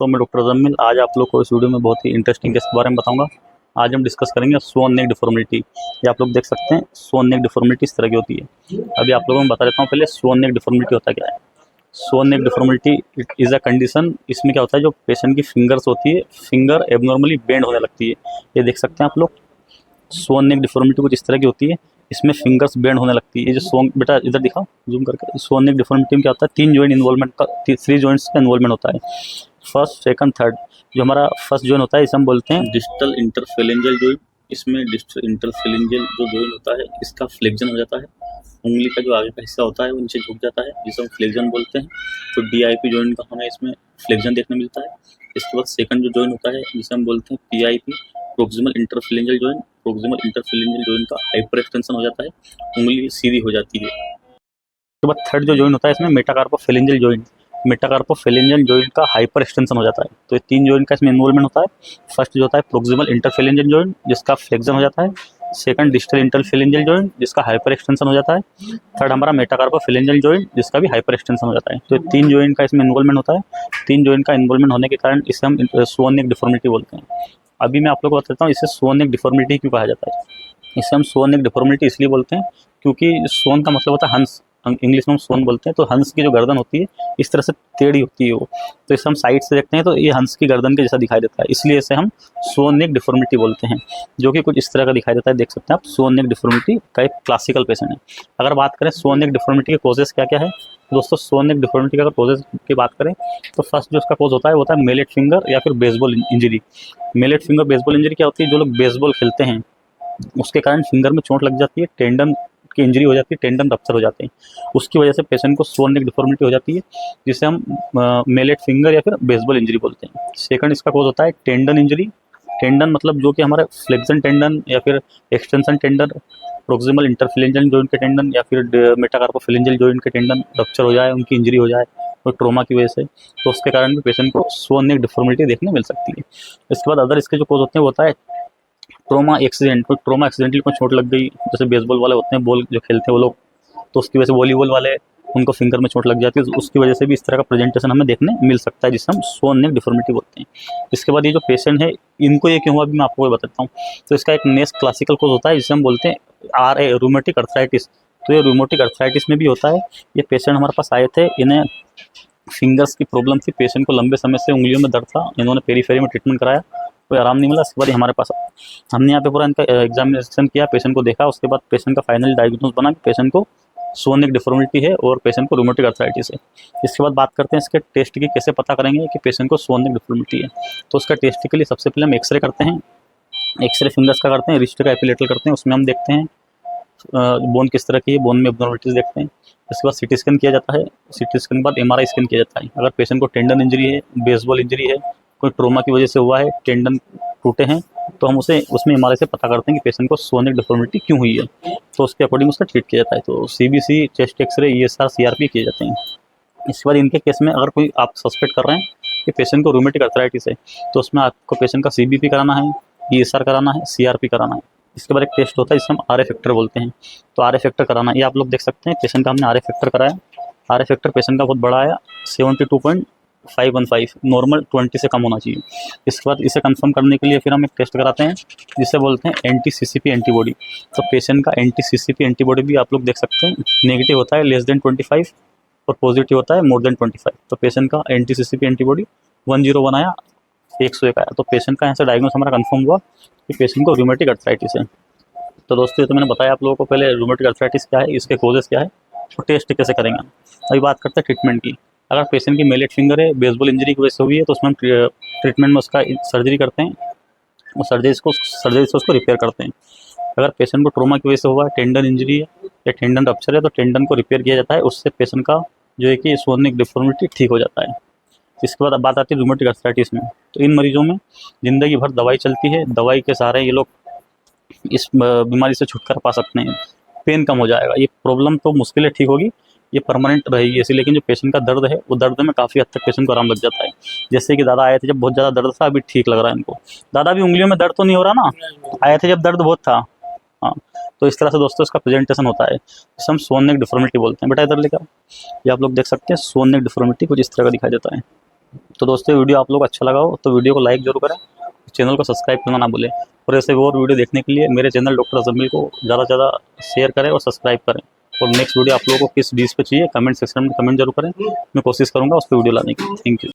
दोस्तों, मैं डॉक्टर जमील। आज आप लोग को इस वीडियो में बहुत ही इंटरेस्टिंग केस के बारे में बताऊंगा। आज हम डिस्कस करेंगे स्वान नेक डिफॉर्मिटी। ये आप लोग देख सकते हैं, स्वान नेक डिफॉर्मिटी इस तरह की होती है। अभी आप लोगों को बता देता हूँ पहले स्वान नेक डिफॉर्मिटी होता क्या है। स्वान नेक डिफॉर्मिटी इज अ कंडीशन। इसमें क्या होता है, जो पेशेंट की फिंगर्स होती है, फिंगर एबनॉर्मली बेंड होने लगती है। ये देख सकते हैं आप लोग, स्वान नेक डिफॉर्मिटी कुछ इस तरह की होती है। इसमें फिंगर्स बेंड होने लगती है। ये जो स्वान, बेटा इधर दिखाओ जूम करके। स्वान नेक डिफॉर्मिटी में क्या होता है, 3 जॉइंट इन्वॉल्वमेंट का, 3 जॉइंट्स का इन्वॉल्वमेंट होता है। First, second, third. जो हमारा फर्स्ट जॉइंट होता है इसे हम बोलते हैं डिस्टल इंटरफेरेंजियल जॉइंट। इसमें डिस्टल इंटरफेरेंजियल जो जॉइंट होता है, इसका फ्लेक्शन हो जाता है। उंगली का जो आगे का हिस्सा होता है वो नीचे झुक जाता है, जिसे हम फ्लेक्शन बोलते हैं। तो डीआईपी जॉइंट का हमें इसमें फ्लेक्शन देखने मिलता है। इसके बाद सेकंड जो जॉइंट होता है, जिसे हम बोलते हैं PIP, proximal interphalangeal joint. Proximal interphalangeal joint का हाइपर एक्सटेंशन हो जाता है, उंगली सीधी हो जाती है। उसके बाद थर्ड जो जॉइंट होता है, इसमें मेटाकार्पोफेरेंजियल जॉइंट। मेटाकार्पोफेरेंजियल जॉइंट का हाइपर एक्सटेंशन हो जाता है। तो ये 3 जॉइंट का इसमें इन्वॉल्वमेंट होता है। फर्स्ट जो होता है प्रोक्सिमल इंटरफेरेंजियल जॉइंट, जिसका फ्लेक्शन हो जाता है। सेकंड डिस्टल इंटरफेरेंजियल जॉइंट, जिसका हाइपर एक्सटेंशन हो जाता है। थर्ड हमारा मेटाकार्पोफेरेंजियल जॉइंट, जिसका भी हाइपर एक्सटेंशन हो जाता है। तो 3 जॉइंट का इसमें इन्वॉल्वमेंट होता है। 3 जॉइंट का इन्वॉल्वमेंट होने के कारण इसे हम स्वान नेक डिफॉर्मिटी बोलते हैं। अभी मैं आप लोगों को बताता हूँ इसे स्वान नेक डिफॉर्मिटी क्यों कहा जाता है। इसे हम स्वान नेक डिफॉर्मिटी इसलिए बोलते हैं क्योंकि स्वान का मतलब होता है हंस, इंग्लिश में हम स्वान बोलते हैं। तो हंस की जो गर्दन होती है इस तरह से टेढ़ी होती है वो। तो इसे हम साइड से देखते हैं तो ये हंस की गर्दन के जैसा दिखाई देता है, इसलिए इसे हम स्वान नेक डिफॉर्मिटी बोलते हैं, जो कि कुछ इस तरह का दिखाई देता है। देख सकते हैं आप, स्वान नेक डिफॉर्मिटी का एक क्लासिकल पेशेंट है। अगर बात करें स्वान नेक डिफॉर्मिटी के कॉजेस क्या क्या है दोस्तों, स्वान नेक डिफॉर्मिटी का अगर कॉजेस की बात करें तो फर्स्ट जो इसका कॉज होता है वो होता है मेलेट फिंगर या फिर baseball injury. Mallet finger baseball injury क्या होती है, जो लोग बेसबॉल खेलते हैं उसके कारण फिंगर में चोट लग जाती है, टेंडन की इंजरी हो जाती है, टेंडन रप्चर हो जाते हैं। उसकी वजह से पेशेंट को स्वान नेक डिफॉर्मिटी हो जाती है, जिसे हम मेलेट फिंगर या फिर बेसबॉल इंजरी बोलते हैं। सेकंड इसका कॉज होता है टेंडन इंजरी। टेंडन मतलब जो कि हमारा फ्लेक्शन टेंडन या फिर extension tendon, proximal interphalangeal joint के टेंडन या फिर मेटाकार्पोफेरेंजियल जॉइंट के टेंडन रप्चर हो जाए, उनकी इंजरी हो जाए और ट्रोमा की वजह से, तो उसके कारण भी पेशेंट को स्वान नेक डिफॉर्मिटी देखने मिल सकती है। इसके बाद अदर इसके जो कॉज होते हैं वो होता है ट्रोमा एक्सीडेंट। कोई ट्रोमा एक्सीडेंटली कोई चोट लग गई, जैसे बेसबॉल वाले होते हैं, बॉल जो खेलते हैं वो लोग, तो उसकी वजह से वॉलीबॉल वाले उनको फिंगर में चोट लग जाती है, तो उसकी वजह से भी इस तरह का प्रेजेंटेशन हमें देखने मिल सकता है, जिसे हम स्वान नेक डिफॉर्मिटी बोलते हैं। इसके बाद ये जो पेशेंट है, इनको ये क्यों हुआ अभी मैं आपको बताता हूँ। तो इसका एक नेक्स्ट क्लासिकल कॉज होता है, जिसे हम बोलते हैं RA, रूमेटिक अर्थराइटिस। तो ये रूमेटिक अर्थराइटिस में भी होता है। ये पेशेंट हमारे पास आए थे, इन्हें फिंगर्स की प्रॉब्लम थी, पेशेंट को लंबे समय से उंगलियों में दर्द था, इन्होंने पेरीफेरी में ट्रीटमेंट कराया, कोई आराम नहीं मिला। इसके बाद हमारे पास हमने यहाँ पे पूरा इनका एग्जामिनेशन किया, पेशेंट को देखा, उसके बाद पेशेंट का फाइनल डायग्नोस बना कि पेशेंट को स्वान नेक डिफॉर्मिटी है और पेशेंट को रूमेटिक अर्थराइटिस है। इसके बाद बात करते हैं इसके टेस्ट की, कैसे पता करेंगे कि पेशेंट को स्वान नेक डिफॉर्मिटी है। तो उसका टेस्ट के लिए सबसे पहले हम एक्सरे करते हैं। एक्सरे फिंगर्स का करते हैं, रिस्ट का एपिलेटरल करते हैं, उसमें हम देखते हैं बोन किस तरह की है, बोन में एब्नॉर्मलिटीज देखते हैं। इसके बाद सीटी स्कैन किया जाता है। सीटी स्कैन के बाद MRI स्कैन किया जाता है। अगर पेशेंट को टेंडन इंजरी है, बेसबॉल इंजरी है, कोई ट्रोमा की वजह से हुआ है, टेंडन टूटे हैं, तो हम उसे उसमें MRI से पता करते हैं कि पेशेंट को स्वान नेक डिफॉर्मिटी क्यों हुई है, तो उसके अकॉर्डिंग उसका ट्रीट किया जाता है। तो CBC, chest x-ray, ESR, CRP किए जाते हैं। इसके बाद इनके केस में अगर कोई आप सस्पेक्ट कर रहे हैं कि पेशेंट को रूमेटिक अर्थराइटिस है, तो उसमें आपको पेशेंट का CBP कराना है, ESR कराना है, CRP कराना है। इसके बाद एक टेस्ट होता है जिसे हम RA फैक्टर बोलते हैं। तो RA फैक्टर कराना है, ये आप लोग देख सकते हैं, पेशेंट का हमने RA फैक्टर कराया। RA फैक्टर पेशेंट का बहुत बड़ा आया, 72.515, नॉर्मल 20 से कम होना चाहिए। इसके बाद इसे कंफर्म करने के लिए फिर हम एक टेस्ट कराते हैं जिसे बोलते हैं एंटी-CCP एंटीबॉडी। तो पेशेंट का एंटी-CCP एंटीबॉडी भी आप लोग देख सकते हैं, नेगेटिव होता है लेस देन 25 और पॉजिटिव होता है मोर देन 25। तो पेशेंट का एंटी-CCP एंटीबॉडी 101 आया, 101 आया, तो पेशेंट का यहाँ से डायग्नोस हमारा कंफर्म हुआ कि पेशेंट को रूमेटिक अर्थराइटिस है। तो दोस्तों, ये तो मैंने बताया आप लोगों को पहले रूमेटिक अर्थराइटिस क्या है, इसके कॉजेस क्या है, तो टेस्ट कैसे करेंगे। अभी बात करते हैं ट्रीटमेंट की। अगर पेशेंट की मेलेट फिंगर है, बेसबॉल इंजरी की वजह से हुई है, तो उसमें हम ट्रीटमेंट में उसका सर्जरी करते हैं और सर्जरी से उसको रिपेयर करते हैं। अगर पेशेंट को ट्रोमा की वजह से हुआ है, टेंडन इंजरी है या टेंडन रप्चर है, तो टेंडन को रिपेयर किया जाता है, उससे पेशेंट का जो है कि स्वान नेक डिफॉर्मिटी ठीक हो जाता है। इसके बाद अब बात आती है रूमेटिक अर्थराइटिस में। तो इन मरीजों में ज़िंदगी भर दवाई चलती है, दवाई के सहारे ये लोग इस बीमारी से छुटकारा पा सकते हैं, पेन कम हो जाएगा। ये प्रॉब्लम तो मुश्किल है ठीक होगी, ये परमानेंट रहेगी ऐसी, लेकिन जो पेशेंट का दर्द है वो दर्द में काफ़ी हद तक पेशेंट को आराम लग जाता है। जैसे कि दादा आए थे जब बहुत ज़्यादा दर्द था, अभी ठीक लग रहा है इनको। दादा भी उंगलियों में दर्द तो नहीं हो रहा ना, आए थे जब दर्द बहुत था। हाँ, तो इस तरह से दोस्तों इसका प्रेजेंटेशन होता है, जिसे हम स्वान नेक डिफॉर्मिटी बोलते हैं। बेटा इधर लेकर, ये आप लोग देख सकते हैं, स्वान नेक डिफॉर्मिटी कुछ इस तरह का दिखाई देता है। तो दोस्तों वीडियो आप लोग को अच्छा लगा हो तो वीडियो को लाइक जरूर करें, चैनल को सब्सक्राइब करना ना भूलें, और ऐसे और वीडियो देखने के लिए मेरे चैनल डॉक्टर जमील को ज़्यादा से ज़्यादा शेयर करें और सब्सक्राइब करें। और नेक्स्ट वीडियो आप लोगों को किस डिश पे चाहिए कमेंट सेक्शन में कमेंट जरूर करें, मैं कोशिश करूँगा उस पर वीडियो लाने की। Thank you.